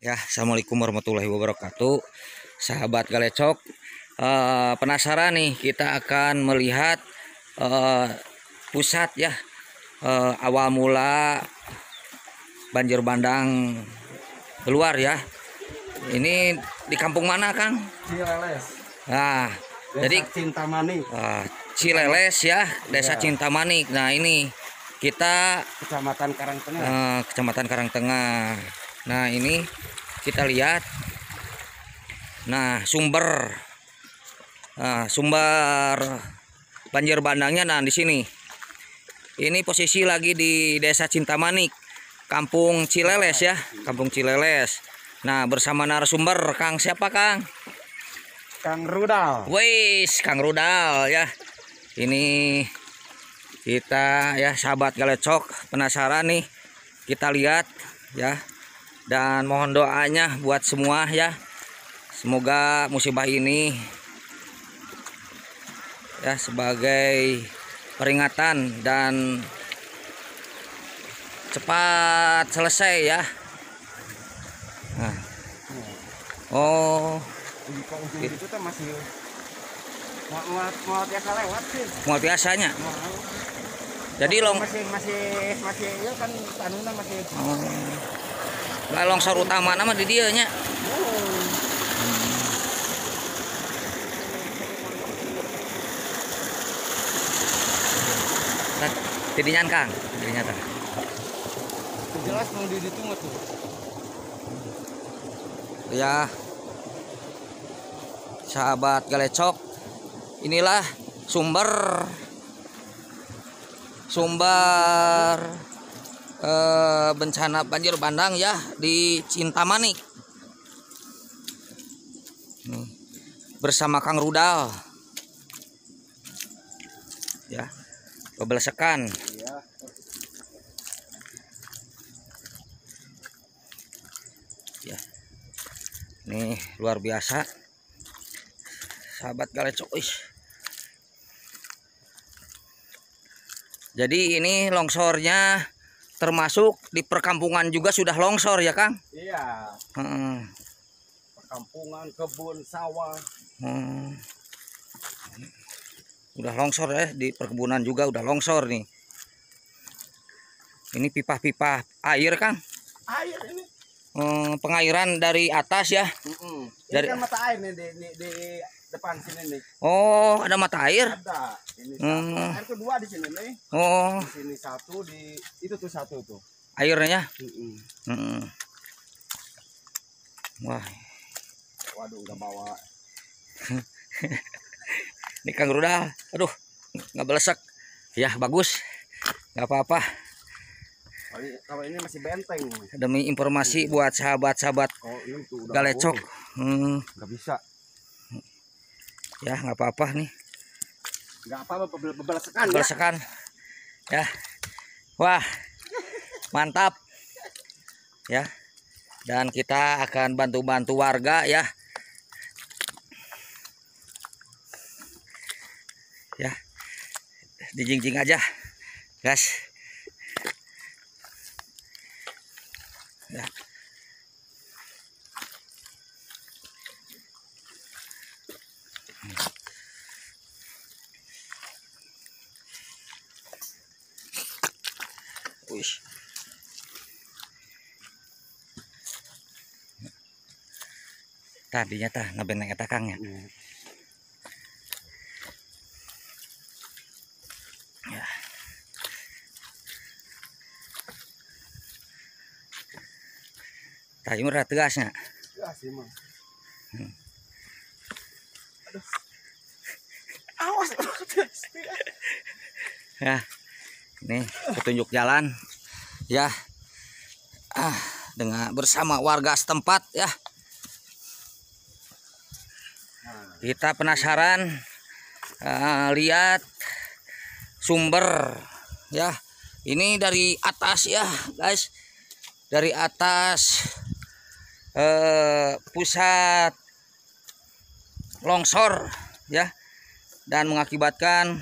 Ya, assalamualaikum warahmatullahi wabarakatuh. Sahabat Galecok, penasaran nih, kita akan melihat pusat ya, awal mula banjir bandang keluar ya. Ini di kampung mana, Kang? Cileles. Nah, Desa jadi Cintamani, Cileles ya, Desa Iya. Cintamani. Nah, ini kita Kecamatan Karangtengah. Kecamatan Karangtengah. Nah, ini kita lihat. Nah, sumber banjir bandangnya nah di sini. Ini posisi lagi di Desa Cintamani, Kampung Cileles ya, Kampung Cileles. Nah, bersama narasumber Kang siapa, Kang? Kang Rudal. Wis, Kang Rudal ya. Ini kita ya sahabat Galecok penasaran nih. Kita lihat ya. Dan mohon doanya buat semua ya. Semoga musibah ini ya sebagai peringatan dan cepat selesai ya. Nah. Oh, Di ujung itu tuh masih mau biasa lewat sih. mau biasanya. Jadi masih ya kan tanuna masih. Lah longsor utama nama di dia nya. Jadinya Kang, jadinya Kang. Jelas mau di itu mah tuh. Ya, sahabat Galecok, inilah sumber bencana banjir bandang ya di Cintamani. Nih, bersama Kang Rudal. Ya, kebelesekan. Iya. Ya, nih luar biasa, sahabat Galecok. Jadi ini longsornya termasuk di perkampungan juga sudah longsor ya, Kang? Iya. Perkampungan, kebun, sawah. Udah longsor ya, di perkebunan juga udah longsor nih. Ini pipa-pipa air, Kang? Air ini. Pengairan dari atas ya? Ini kan mata air nih di depan sini nih. Oh, ada mata air? Ada. Ini satu. Air kedua di sini nih. Oh, Di sini satu, di itu tuh satu tuh. airnya? Wah, Waduh, udah bawa. ini Kang Rudal, aduh, nggak belesek. Ya bagus, nggak apa-apa. Kalau ini masih benteng. Demi informasi buat sahabat-sahabat Oh, ini tuh udah Galecok. nggak bisa. Ya nggak apa-apa nih. Nggak apa-apa, bebelesekan ya. Belesekan. Ya, wah, mantap. Ya, dan kita akan bantu-bantu warga ya. Ya, dijingjing aja, guys. Ya. Wih. Tadinya tah nabeneng eta Kang ya. Ya. Tadi murah tegasnya. Ya sih mah. Aduh. Awas. Ya. Nih petunjuk jalan ya. Dengan bersama warga setempat ya. Kita penasaran lihat sumber ya. Ini dari atas ya, guys. Dari atas pusat longsor ya, dan mengakibatkan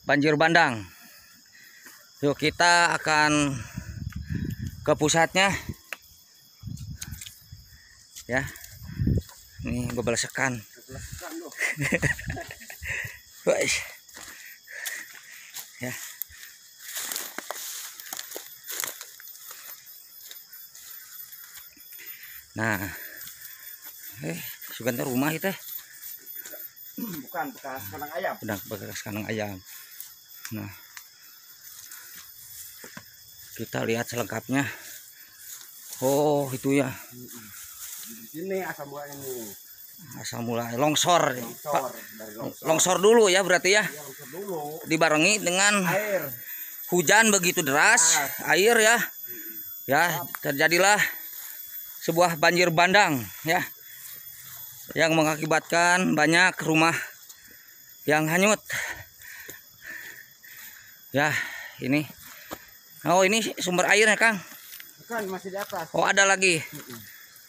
banjir bandang. Yuk kita akan ke pusatnya. Ya, ini gue balesekan. Belesekan loh. Wais. Ya. Nah, sugan rumah itu Bukan bekas kandang ayam. udah bekas kandang ayam. Nah, kita lihat selengkapnya. Oh, itu ya. Di sini asam mula ini. Asal mulai longsor. Longsor, Pak, dari longsor. longsor dulu ya berarti ya. Iya, longsor dulu. Dibarengi dengan Air. hujan begitu deras, air ya. Ya, terjadilah sebuah banjir bandang ya. Yang mengakibatkan banyak rumah yang hanyut. Ya, ini. Oh, ini sumber airnya, Kang. Bukan, masih di atas. Oh, ada lagi.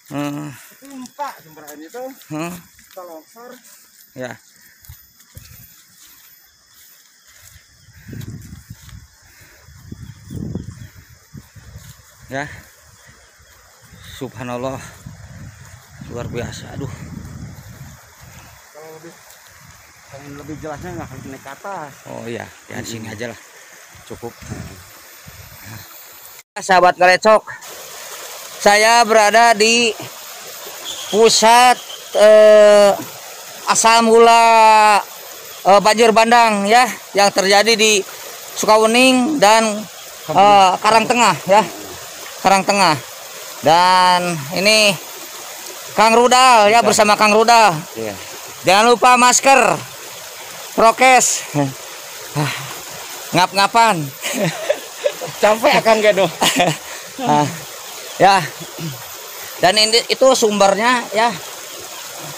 Itu empat sumber air itu. Kita longsor. Ya. Ya. Subhanallah. Luar biasa. Aduh. Kalau lebih jelasnya nggak harus naik ke atas. Oh iya, ya di sini aja lah. Cukup. Sahabat Galecok, saya berada di pusat asal mula banjir bandang ya yang terjadi di Sukawening dan Karangtengah ya. Karangtengah. Dan ini Kang Rudal ya, bersama Kang Rudal. Iya. Jangan lupa masker, prokes, ngap-ngapan. Capek akan gak doh? Nah, ya. Dan ini itu sumbernya ya.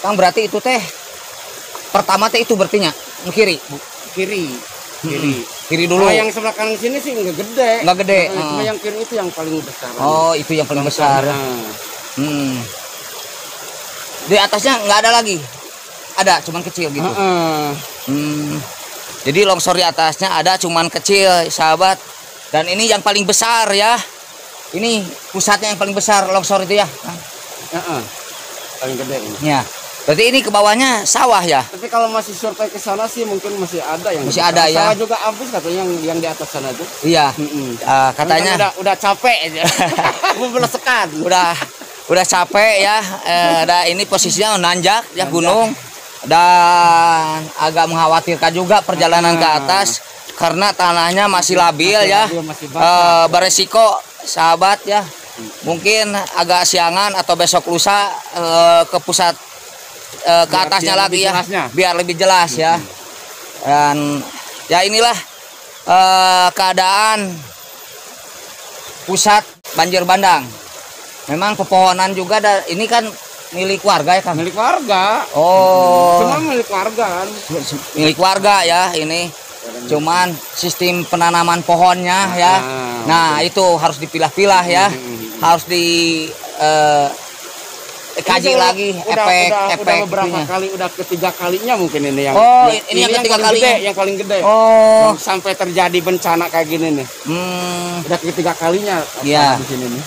Kang, berarti itu teh pertama teh itu berarti kiri. Kiri. Kiri dulu. Nah, yang sebelah kanan sini sih nggak gede. Nggak gede. Cuma yang kiri itu yang paling besar. Oh, itu yang paling besar. Di atasnya nggak ada lagi. Ada, cuman kecil gitu. Jadi longsor di atasnya ada, cuman kecil, sahabat. Dan ini yang paling besar ya. Ini pusatnya yang paling besar longsor itu ya. Paling gede ini. Ya. Berarti ini ke bawahnya sawah ya. Tapi kalau masih survei ke sana sih mungkin masih ada yang masih ada ya. Sawah juga habis katanya yang di atas sana tuh. Iya. Katanya udah capek aja. Belesekan. Udah capek ya. Ini posisinya nanjak ya, gunung. Dan agak mengkhawatirkan juga perjalanan ke atas karena tanahnya masih labil ya. Beresiko sahabat ya. Mungkin agak siangan atau besok lusa ke pusat ke atasnya lagi ya, biar lebih jelas ya. Dan ya inilah keadaan pusat banjir bandang. Memang pepohonan juga ada, ini kan milik warga ya, Kang? Milik warga. Oh. Cuma milik warga kan. Milik warga ya ini. Cuman sistem penanaman pohonnya ya. Nah, itu harus dipilah-pilah ya. Harus kaji lagi efek beberapa kali, udah ketiga kalinya mungkin ini yang. Oh, ini yang ketiga kalinya. Yang paling gede. Oh. Sampai terjadi bencana kayak gini nih. Udah ketiga kalinya ya. Di sini nih.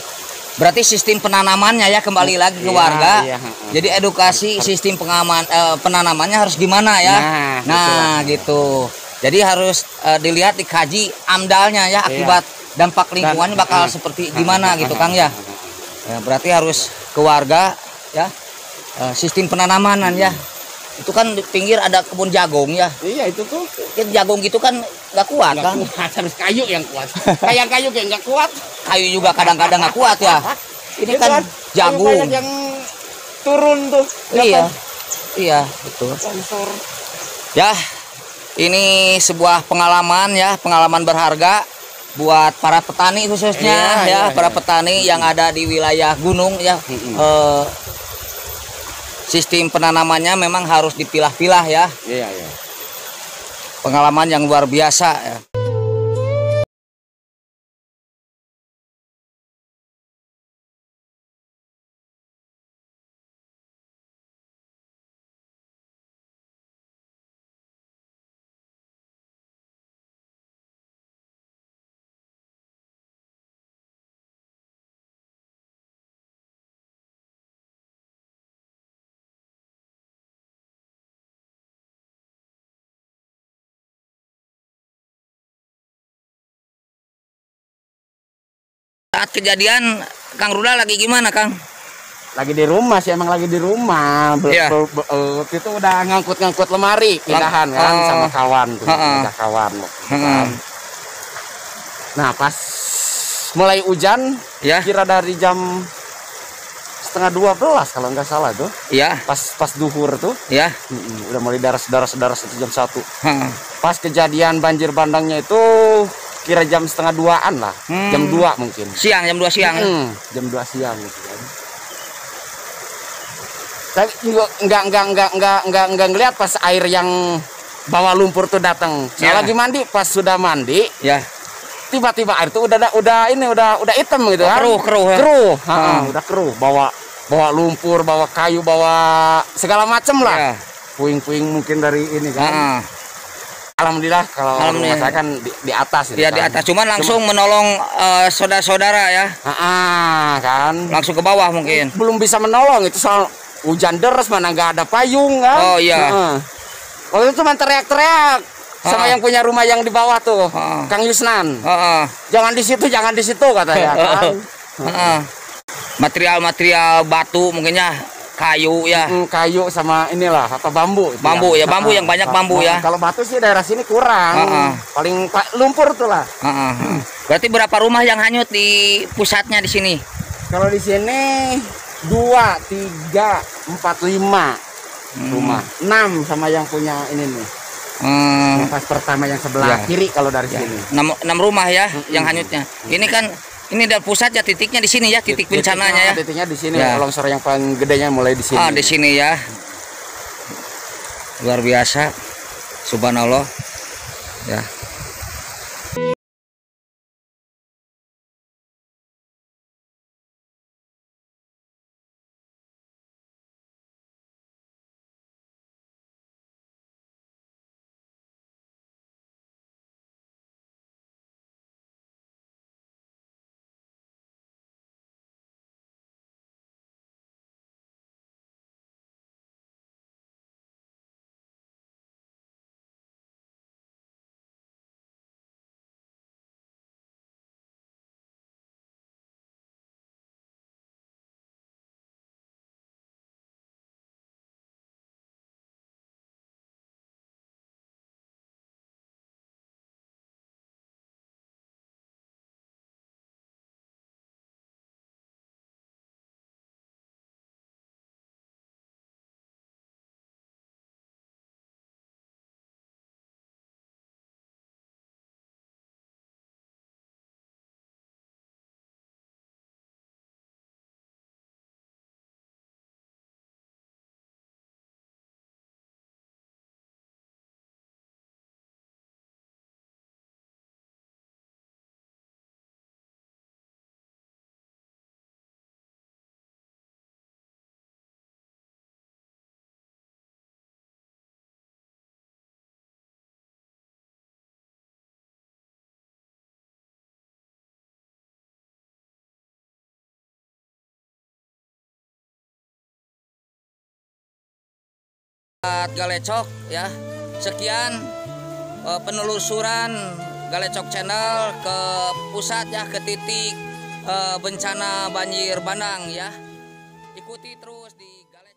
Berarti sistem penanamannya ya kembali lagi ke warga. Jadi edukasi sistem penanamannya harus gimana ya. Nah, gitu. Jadi harus dilihat, dikaji amdalnya ya, akibat dampak lingkungan bakal seperti gimana gitu, Kang ya. Berarti harus ke warga ya. Sistem penanaman ya. Itu kan di pinggir ada kebun jagung ya. Iya, itu tuh. Jagung gitu kan nggak kuat kan. Harus kayu yang kuat. Kayu kayak nggak kuat. Kayu juga kadang-kadang nggak kuat ya. Ini kan jagung yang turun tuh. Iya. Iya, betul. Longsor. Ya, ini sebuah pengalaman ya, pengalaman berharga buat para petani khususnya para petani yang ada di wilayah gunung ya. Sistem penanamannya memang harus dipilah-pilah ya. Iya. Pengalaman yang luar biasa ya. Saat kejadian Kang Ruda lagi gimana, Kang? Lagi di rumah sih, emang lagi di rumah. Iya. Waktu itu udah ngangkut lemari pindahan kan sama kawan tuh, ada kawan waktu itu kan. Nah, pas mulai hujan, Ya. kira dari jam setengah 12 kalau nggak salah tuh. Iya. Pas duhur tuh. Ya. Udah mulai daras jam 1. Heeh. Pas kejadian banjir bandangnya itu kira jam setengah 2-an lah. Jam 2 mungkin. Siang, jam 2 siang. Jam 2 siang gitu kan. Tapi enggak ngelihat pas air yang bawa lumpur tuh datang. Saya lagi mandi, pas sudah mandi, Ya. tiba-tiba air tuh udah hitam gitu kan. Keruh ya. Udah keruh, bawa lumpur, bawa kayu, bawa segala macem lah. Ya. Puing-puing mungkin dari ini kan. Alhamdulillah kalau rumah saya kan di atas Ya, kan. di atas. Cuman langsung menolong saudara-saudara ya. Kan. Langsung ke bawah mungkin. Belum bisa menolong itu soal hujan deras, mana nggak ada payung kan. Oh iya. Waktu itu cuma teriak-teriak sama yang punya rumah yang di bawah tuh, Kang Yusnan. Jangan di situ katanya kan. Material-material batu mungkinnya kayu ya. Kayu sama inilah apa bambu. Bambu ya, bambu yang banyak bambu ya. Kalau batu sih daerah sini kurang. Paling lumpur tuh lah. Berarti berapa rumah yang hanyut di pusatnya di sini? Kalau di sini 2, 3, 4, 5 rumah. 6 sama yang punya ini nih. Yang pas pertama yang sebelah kiri kalau dari sini. 6 rumah ya yang hanyutnya. Ini kan ini dari pusat ya, titiknya di sini ya, titik bencananya ya. Titiknya di sini. Ya. Longsor yang paling gedenya mulai di sini. Di sini ya. Luar biasa. Subhanallah. Ya. Galecok ya. Sekian penelusuran Galecok Channel ke pusat ya, ke titik bencana banjir bandang ya. Ikuti terus di Galecok.